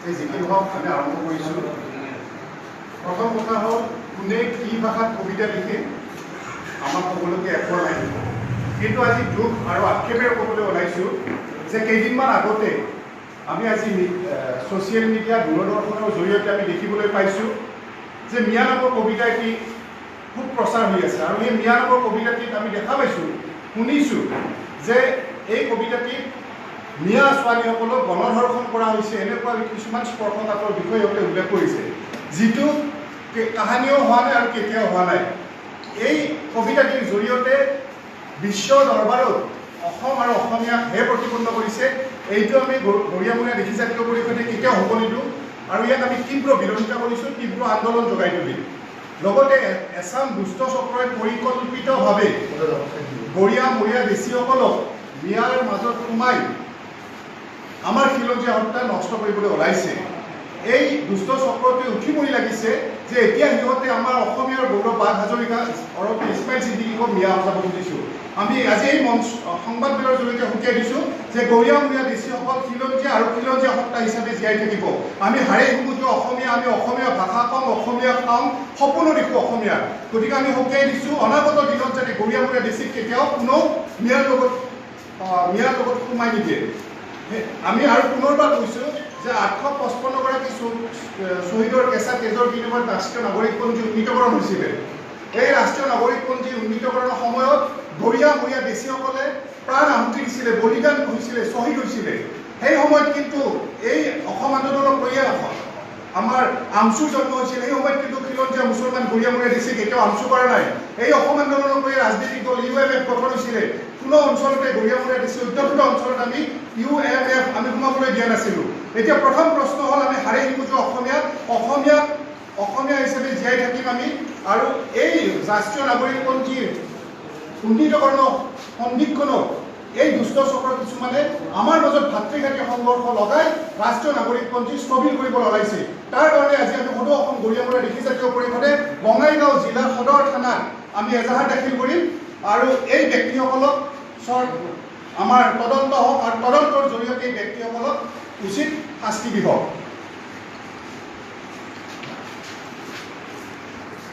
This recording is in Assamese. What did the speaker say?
এই যিখিনি হওক আমি আৰম্ভ কৰিছোঁ। প্ৰথম কথা হ'ল কোনে কি ভাষাত কবিতা লিখে আমাক ক'বলৈকে একো নাই, কিন্তু আজি দুখ আৰু আক্ষেপেৰে ক'বলৈ ওলাইছোঁ যে কেইদিনমান আগতে আমি আজি ছ'চিয়েল মিডিয়া দূৰদৰ্শনৰ জৰিয়তে আমি দেখিবলৈ পাইছোঁ যে মিয়া নামৰ কবিতা এটি খুব প্ৰচাৰ হৈ আছে, আৰু এই মিয়া নামৰ কবিতাটিত আমি দেখা পাইছোঁ, শুনিছোঁ যে এই কবিতাটিত মিয়া ছোৱালীসকলক গণধৰ্ষণ কৰা হৈছে, এনেকুৱা কিছুমান স্পৰ্শকাতৰ বিষয় সিহঁতে উল্লেখ কৰিছে, যিটো কাহানিও হোৱা নাই আৰু কেতিয়াও হোৱা নাই। এই কবিতাটিৰ জৰিয়তে বিশ্ব দৰবাৰত অসম আৰু অসমীয়াক হে প্ৰতিপন্ন কৰিছে। এইটো আমি গৰিয়ামূৰীয়া দেশী জাতীয় পৰিষদে কেতিয়াও হ'ব নিদিওঁ, আৰু ইয়াত আমি তীব্ৰ বিৰোধিতা কৰিছোঁ, তীব্ৰ আন্দোলন জগাই তুলিম। লগতে এছাম দুষ্ট চক্ৰই পৰিকল্পিতভাৱে গৰিয়ামূৰীয়া দেশীসকলক মিয়াৰ মাজত সোমাই আমাৰ খিলঞ্জীয়া হত্যা নষ্ট কৰিবলৈ ওলাইছে। এই দুষ্ট চক্ৰটোৱে উঠি পৰি লাগিছে যে এতিয়া সিহঁতে আমাৰ অসমীয়াৰ গৌৰৱ বাঘ হাজৰিকা ওৰফে ইছমাইল ছিদ্দিকীক মিয়া হটাব খুজিছোঁ। আমি আজি এই মঞ্চ সংবাদমেলৰ জৰিয়তে সকীয়াই দিছোঁ যে গৰিয়ামূৰীয়া দেশীসকল খিলঞ্জীয়া আৰু খিলঞ্জীয়া সত্তা হিচাপে জীয়াই থাকিব। আমি হাৰে হুমুটো অসমীয়া, আমি অসমীয়া ভাষা কম, অসমীয়া খাওঁ, সপোনো দেখোঁ অসমীয়া। গতিকে আমি সকীয়াই দিছোঁ অনাগত দিনত যাতে গৰিয়ামূৰীয়া দেশীক কেতিয়াও কোনো মিয়াৰ লগত সোমাই নিদিয়ে। আমি আৰু পুনৰবাৰ কৈছোঁ যে 855গৰাকী শ্বহীদৰ কেঁচা তেজৰ বিনিময়ত ৰাষ্ট্ৰীয় নাগৰিকপঞ্জী উন্নীতকৰণ হৈছিলে। এই ৰাষ্ট্ৰীয় নাগৰিকপঞ্জী উন্নীতকৰণৰ সময়ত গৰিয়ামূৰীয়া দেশীসকলে প্ৰাণ আহুতি দিছিলে, বলিদান হৈছিলে, শ্বহীদ হৈছিলে। সেই সময়ত কিন্তু এই অসম আন্দোলনক লৈয়ে আমাৰ আমচুৰ জন্ম হৈছিল। এই সময়ত কিন্তু খিলঞ্জীয়া মুছলমান গৰিয়ামূৰীয়া দেশী কেতিয়াও আমচু কৰা নাই। এই অসম আন্দোলনক লৈ ৰাজনৈতিক দল UMF গঠন হৈছিলে। কোনো অঞ্চলতে গৰিয়ামূৰীয়া দেশী অধ্যুষিত অঞ্চলত আমি UMF আমি সোমাবলৈ দিয়া নাছিলোঁ। এতিয়া প্ৰথম প্ৰশ্ন হ'ল আমি হাৰে শিকোঁ অসমীয়া হিচাপে জীয়াই থাকিম আমি, আৰু এই ৰাষ্ট্ৰীয় নাগৰিকপঞ্জীৰ উন্নীতকৰণৰ সন্ধিক্ষণক এই দুষ্ট চক্ৰ কিছুমানে আমাৰ মাজত ভাতৃঘাতী সংঘৰ্ষ লগাই ৰাষ্ট্ৰীয় নাগৰিকপঞ্জী স্থবিৰ কৰিব ওলাইছে। তাৰ কাৰণে আজি আমি সদৌ অসম গৰিয়ামূৰীয়া দেশী জাতীয় পৰিষদে বঙাইগাঁও জিলাৰ সদৰ থানাত আমি এজাহাৰ দাখিল কৰিম, আৰু এই ব্যক্তিসকলক আমাৰ তদন্ত হওক, আৰু তদন্তৰ জৰিয়তে এই ব্যক্তিসকলক উচিত শাস্তি দিব।